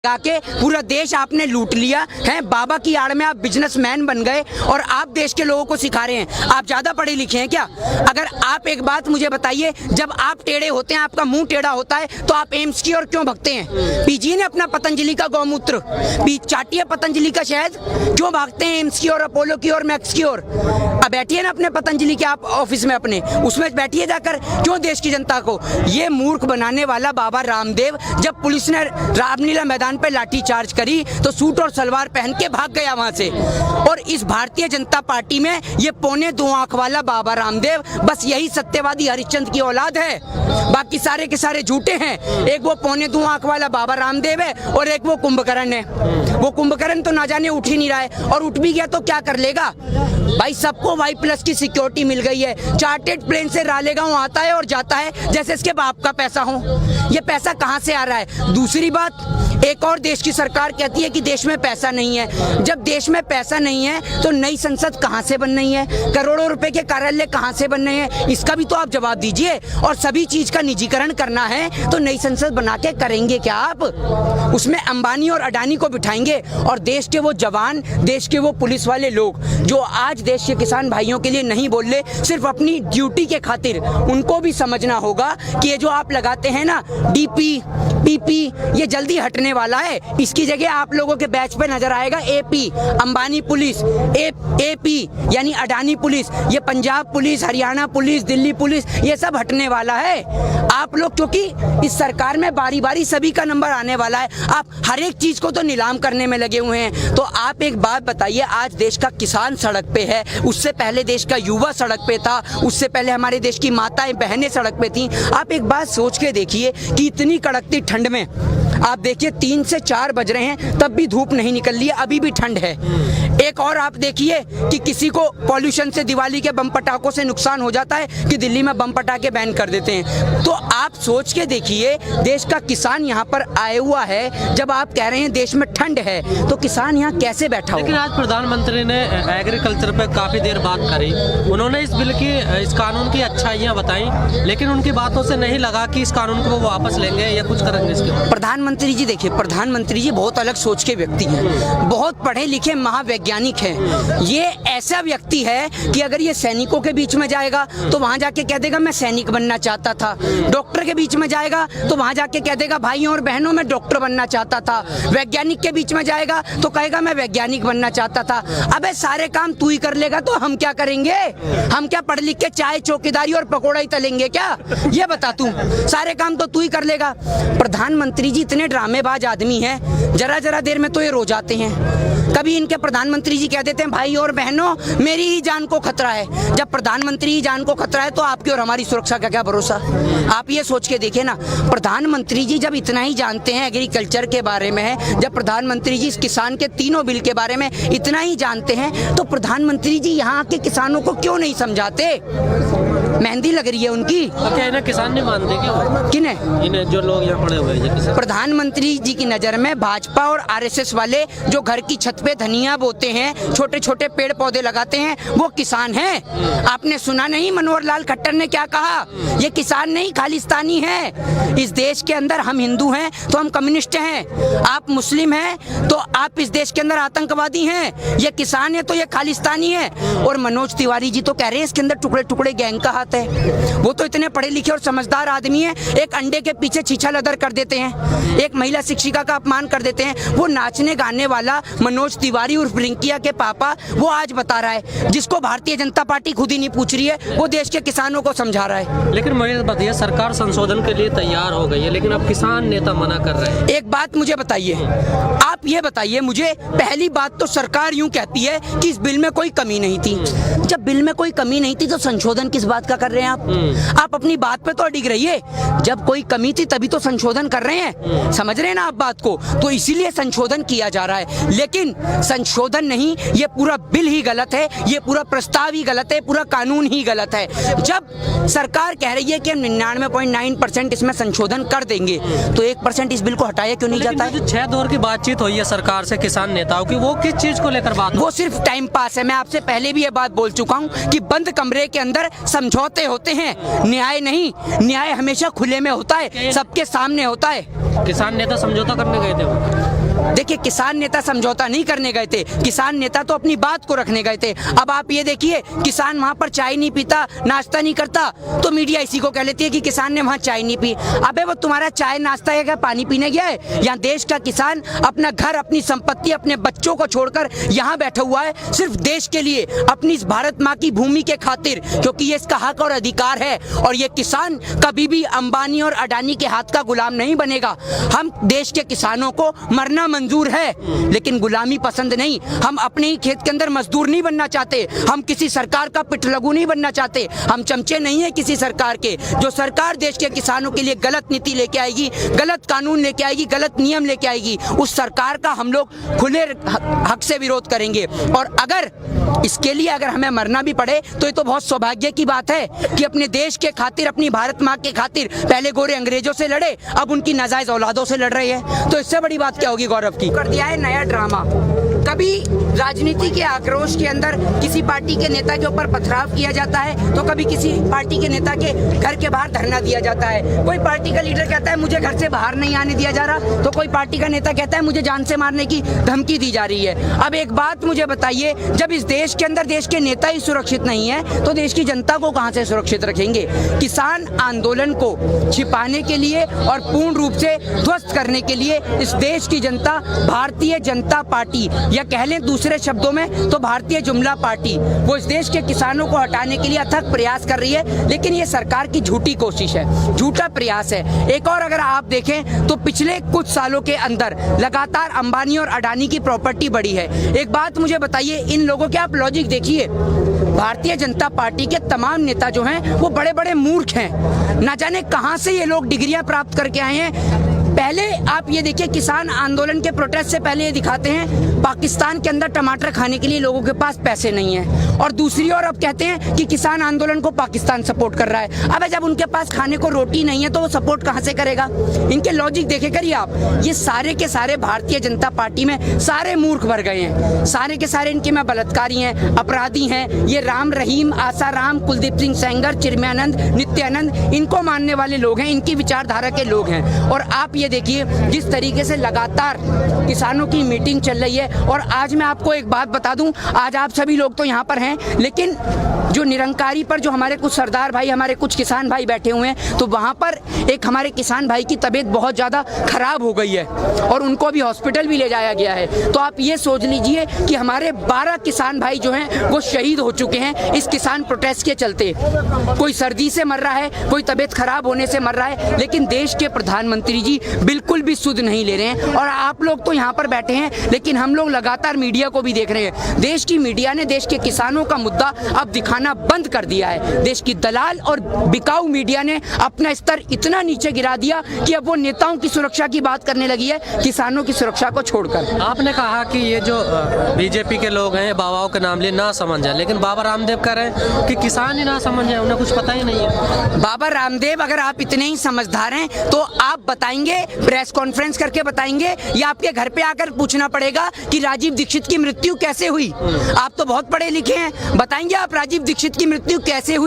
के पूरा देश आपने लूट लिया है। बाबा की आड़ में आप बिजनेसमैन बन गए और आप देश के लोगों को सिखा रहे हैं। आप ज्यादा पढ़े लिखे हैं क्या? अगर आप एक बात मुझे बताइए, जब आप टेढ़े होते हैं, आपका मुंह टेढ़ा होता है, तो आप एम्स की ओर क्यों भगते हैं? पीजिए ने अपना पतंजलि का गौमूत्र, चाटिए पतंजलि का शहद, क्यों भागते हैं एम्स की ओर, अपोलो की ओर, मैक्स की ओर? अब बैठिए ना अपने पतंजलि के आप ऑफिस में, अपने उसमें बैठिए जाकर। क्यों देश की जनता को ये मूर्ख बनाने वाला बाबा रामदेव, जब पुलिस ने रामलीला मैदान पे लाठी चार्ज करी तो सूट और सलवार पहन के भाग गया वहां से। और इस भारतीय जनता पार्टी में ये पौने 2 आंख वाला बाबा रामदेव, बस यही सत्यवादी हरिश्चंद्र की औलाद है। बाकी सारे के सारे झूठे हैं। एक वो पौने 2 आंख वाला बाबा रामदेव है और एक वो कुंभकर्ण है। वो कुंभकर्ण तो ना जाने उठ ही नहीं रहा है, और उठ भी गया तो क्या कर लेगा भाई? सबको Y+ की सिक्योरिटी मिल गई है। चार्टेड प्लेन से रालेगांव आता है और जाता है जैसे इसके बाप का पैसा हो। ये पैसा कहां से आ रहा है? दूसरी बात, एक और देश की सरकार कहती है कि देश में पैसा नहीं है। जब देश में पैसा नहीं है तो नई संसद कहां से बन रही है? करोड़ों रुपए के कार्यालय कहां से बन रहे हैं? इसका भी तो आप जवाब दीजिए। और सभी चीज का निजीकरण करना है तो नई संसद बना के करेंगे क्या आप? उसमें अंबानी और अडानी को बिठाएंगे, और देश के वो जवान, देश के वो पुलिस वाले लोग जो आज देश के किसान भाइयों के लिए नहीं बोल रहे, सिर्फ अपनी ड्यूटी के खातिर, उनको भी समझना होगा कि ये जो आप लगाते हैं ना DP, PP, ये जल्दी हटने वाला है। इसकी जगह आप लोगों के बैच पे नजर आएगा AP, अंबानी पुलिस, AP यानी अडानी पुलिस, ये Punjab police, Haryana police, Delhi police, ये सब हटने वाला है। आप लोग, क्योंकि इस सरकार में बारी बारी सभी का नंबर आने वाला है, आप हर एक चीज को तो नीलाम करने में लगे हुए हैं। तो आप एक बात बताइए, आज देश का किसान सड़क पे है, उससे पहले देश का युवा सड़क पे था, उससे पहले हमारे देश की माताएं बहनें सड़क पे थी। आप एक बात सोच के देखिए कि इतनी कड़कती ठंड में आप देखिए 3 से 4 बज रहे हैं, तब भी धूप नहीं निकल रही है, अभी भी ठंड है। एक और आप देखिए कि किसी को पॉल्यूशन से, दिवाली के बम पटाखों से नुकसान हो जाता है कि दिल्ली में बम पटाखे बैन कर देते हैं। तो आप सोच के देखिए, देश का किसान यहाँ पर आया हुआ है, जब आप कह रहे हैं देश में ठंड है, तो किसान यहाँ कैसे बैठा हो? लेकिन आज प्रधानमंत्री ने एग्रीकल्चर पे काफी देर बात करी। उन्होंने इस बिल की, इस कानून की अच्छाइयाँ बताई, लेकिन उनकी बातों से नहीं लगा कि इस कानून को वो वापस लेंगे या कुछ करेंगे इसके। प्रधानमंत्री जी देखिए, प्रधानमंत्री जी बहुत अलग सोच के व्यक्ति हैं, बहुत पढ़े लिखे महावैज्ञानिक हैं। ये ऐसा व्यक्ति है कि अगर ये सैनिकों के बीच में जाएगा तो वहां जाके कह देगा मैं सैनिक बनना चाहता था। डॉक्टर के बीच में जाएगा तो वहां जाके कह देगा भाइयों और बहनों मैं डॉक्टर बनना चाहता था। वैज्ञानिक के बीच में जाएगा तो कहेगा मैं वैज्ञानिक बनना चाहता था। अबे सारे काम तू ही कर लेगा तो हम क्या करेंगे? हम क्या पढ़ लिख के चाय, चौकीदारी और पकौड़ा ही तलेंगे क्या? ये बता तू, सारे काम तो तू ही कर लेगा। प्रधानमंत्री जी इतने ड्रामेबाज आदमी हैं, जरा जरा देर में तो ये रो जाते हैं। कभी इनके प्रधानमंत्री जी कह देते हैं भाई और बहनों मेरी ही जान को खतरा है। जब प्रधानमंत्री ही जान को खतरा है तो आपकी और हमारी सुरक्षा का क्या भरोसा? आप ये सोच के देखिए ना, प्रधानमंत्री जी जब इतना ही जानते हैं एग्रीकल्चर के बारे में, जब प्रधानमंत्री जी इस किसान के तीनों बिल के बारे में इतना ही जानते हैं, तो प्रधानमंत्री जी यहाँ के किसानों को क्यों नहीं समझाते? मेहंदी लग रही है उनकी। क्या इन्हें किसान नहीं मानते क्या? किन्हें? इन्हें, जो लोग यहाँ पड़े हुए हैं। प्रधानमंत्री जी की नजर में भाजपा और RSS वाले जो घर की छत पे धनिया बोते हैं, छोटे छोटे पेड़ पौधे लगाते हैं, वो किसान हैं। आपने सुना नहीं मनोहर लाल खट्टर ने क्या कहा? ये किसान नहीं खालिस्तानी है। इस देश के अंदर हम हिंदू हैं तो हम कम्युनिस्ट हैं, आप मुस्लिम हैं तो आप इस देश के अंदर आतंकवादी हैं। ये किसान है तो ये खालिस्तानी है। और मनोज तिवारी जी तो कह रहे हैं इसके अंदर टुकड़े टुकड़े गैंग का हाथ है। वो तो इतने पढ़े लिखे और समझदार आदमी है, एक अंडे के पीछे छीछा लदर कर देते हैं, एक महिला शिक्षिका का अपमान कर देते हैं। वो नाचने गाने वाला मनोज तिवारी उर्फ रिंकिया के पापा, वो आज बता रहा है, जिसको भारतीय जनता पार्टी खुद ही नहीं पूछ रही है, वो देश के किसानों को समझा रहा है। लेकिन मुझे बताइए, सरकार संशोधन के लिए तैयार हो गई है, लेकिन अब किसान नेता मना कर रहे हैं। एक बात मुझे बताइए, आप ये बताइए मुझे, पहली बात तो सरकार यूं कहती है कि इस बिल में कोई कमी नहीं थी। जब बिल में कोई कमी नहीं थी तो संशोधन किस बात का कर रहे हैं आप अपनी बात पे तो अडिग रहिए। जब कोई कमी थी तभी तो संशोधन कर रहे हैं, समझ रहे हैं ना आप बात को? तो इसीलिए संशोधन किया जा रहा है। लेकिन संशोधन नहीं, ये पूरा बिल ही गलत है, ये पूरा प्रस्ताव ही गलत है, पूरा कानून ही गलत है। जब सरकार कह रही है कि हम 99.9% इसमें संशोधन कर देंगे, तो 1% इस बिल को हटाया क्यों नहीं जाता है? 6 दौर की बातचीत हुई है सरकार से किसान नेताओं की, वो किस चीज को लेकर बात? वो सिर्फ टाइम पास है। मैं आपसे पहले भी ये बात बोल चुका हूँ कि बंद कमरे के अंदर समझौता समझौते होते हैं, न्याय नहीं। न्याय हमेशा खुले में होता है, सबके सामने होता है। किसान नेता समझौता करने गए थे वो। देखिए, किसान नेता समझौता नहीं करने गए थे, किसान नेता तो अपनी बात को रखने गए थे। अब आप ये देखिए, किसान वहां पर चाय नहीं पीता, नाश्ता नहीं करता, तो मीडिया इसी को कह लेती है कि किसान ने वहां चाय नहीं पी। अबे वो तुम्हारा चाय नाश्ता है क्या, पानी पीने गया है? यहाँ देश का किसान अपना घर, अपनी संपत्ति, अपने बच्चों को छोड़कर यहाँ बैठा हुआ है, सिर्फ देश के लिए, अपनी इस भारत माँ की भूमि के खातिर, क्योंकि ये इसका हक और अधिकार है। और ये किसान कभी भी अंबानी और अडानी के हाथ का गुलाम नहीं बनेगा। हम देश के किसानों को मरना मंजूर है, लेकिन गुलामी पसंद नहीं। हम अपने ही खेत के अंदर मजदूर नहीं बनना चाहते, हम किसी सरकार का पिटलगू नहीं बनना चाहते, हम चमचे नहीं है किसी सरकार के। जो सरकार देश के किसानों के लिए गलत नीति लेके आएगी, गलत कानून लेके आएगी, गलत नियम लेके आएगी, उस सरकार का हम लोग खुले हक से विरोध करेंगे। और अगर इसके लिए अगर हमें मरना भी पड़े तो ये तो बहुत सौभाग्य की बात है कि अपने देश के खातिर, अपनी भारत माँ के खातिर पहले गोरे अंग्रेजों से लड़े, अब उनकी नाजायज औलादों से लड़ रहे हैं। तो इससे बड़ी बात क्या होगी गौरव की? कर दिया है नया ड्रामा। कभी राजनीति के आक्रोश के अंदर किसी पार्टी के नेता के ऊपर पथराव किया जाता है, तो कभी किसी पार्टी के नेता के घर के बाहर धरना दिया जाता है। कोई पार्टी का लीडर कहता है मुझे घर से बाहर नहीं आने दिया जा रहा, तो कोई पार्टी का नेता कहता है मुझे जान से मारने की धमकी दी जा रही है। अब एक बात मुझे बताइए, जब इस देश के अंदर देश के नेता ही सुरक्षित नहीं है, तो देश की जनता को कहां से सुरक्षित रखेंगे? किसान आंदोलन को छिपाने के लिए और पूर्ण रूप से ध्वस्त करने के लिए इस देश की जनता, भारतीय जनता पार्टी, या कह लें दूसरे शब्दों में तो भारतीय जुमला पार्टी, वो इस देश के किसानों को हटाने के लिए अथक प्रयास कर रही है। लेकिन ये सरकार की झूठी कोशिश है, झूठा प्रयास है। एक और अगर आप देखें तो पिछले कुछ सालों के अंदर लगातार अंबानी और अडानी की प्रॉपर्टी बढ़ी है। एक बात मुझे बताइए, इन लोगों के आप लॉजिक देखिए, भारतीय जनता पार्टी के तमाम नेता जो हैं वो बड़े बड़े मूर्ख हैं। ना जाने कहां से ये लोग डिग्रियां प्राप्त करके आए हैं। पहले आप ये देखिए, किसान आंदोलन के प्रोटेस्ट से पहले ये दिखाते हैं पाकिस्तान के अंदर टमाटर खाने के लिए लोगों के पास पैसे नहीं है, और दूसरी ओर अब कहते हैं कि किसान आंदोलन को पाकिस्तान सपोर्ट कर रहा है। अब जब उनके पास खाने को रोटी नहीं है तो वो सपोर्ट कहां से करेगा? इनके लॉजिक देखे करिए आप, ये सारे के सारे भारतीय जनता पार्टी में सारे मूर्ख भर गए हैं, सारे के सारे इनके में बलात्कारी हैं, अपराधी हैं। ये राम रहीम, आसाराम, कुलदीप सिंह सेंगर, चिन्मयानंद, नित्यानंद, इनको मानने वाले लोग हैं, इनकी विचारधारा के लोग हैं। और आप ये देखिए जिस तरीके से लगातार किसानों की मीटिंग चल रही है। और आज मैं आपको एक बात बता दूं, आज आप सभी लोग तो यहाँ पर हैं, लेकिन जो निरंकारी पर जो हमारे कुछ सरदार भाई, हमारे कुछ किसान भाई बैठे हुए हैं, तो वहाँ पर एक हमारे किसान भाई की तबीयत बहुत ज़्यादा खराब हो गई है और उनको अभी हॉस्पिटल भी ले जाया गया है। तो आप ये सोच लीजिए कि हमारे 12 किसान भाई जो हैं वो शहीद हो चुके हैं इस किसान प्रोटेस्ट के चलते। कोई सर्दी से मर रहा है, कोई तबीयत खराब होने से मर रहा है, लेकिन देश के प्रधानमंत्री जी बिल्कुल भी सुध नहीं ले रहे हैं। और आप लोग तो यहाँ पर बैठे हैं, लेकिन हम लोग लगातार मीडिया को भी देख रहे हैं। देश की मीडिया ने देश के किसानों का मुद्दा अब दिखाना बंद कर दिया है। देश की दलाल और बिकाऊ मीडिया ने अपना स्तर इतना नीचे गिरा दिया कि अब वो नेताओं की सुरक्षा की बात करने लगी है, किसानों की सुरक्षा को छोड़कर। आपने कहा कि ये जो बीजेपी के लोग हैं बाबाओं के नाम लिए ना समझ जाए, लेकिन बाबा रामदेव कह रहे हैं कि किसान ही ना समझ जाए, उन्हें कुछ पता ही नहीं है। बाबा रामदेव अगर आप इतने ही समझदार हैं तो आप बताएंगे, प्रेस कॉन्फ्रेंस करके बताएंगे, या आपके घर पे आकर पूछना पड़ेगा कि राजीव दीक्षित की मृत्यु कैसे हुई? आप तो बहुत पढ़े लिखे हैं, बताएंगे आप राजीव दीक्षित की मृत्यु कैसे हुई?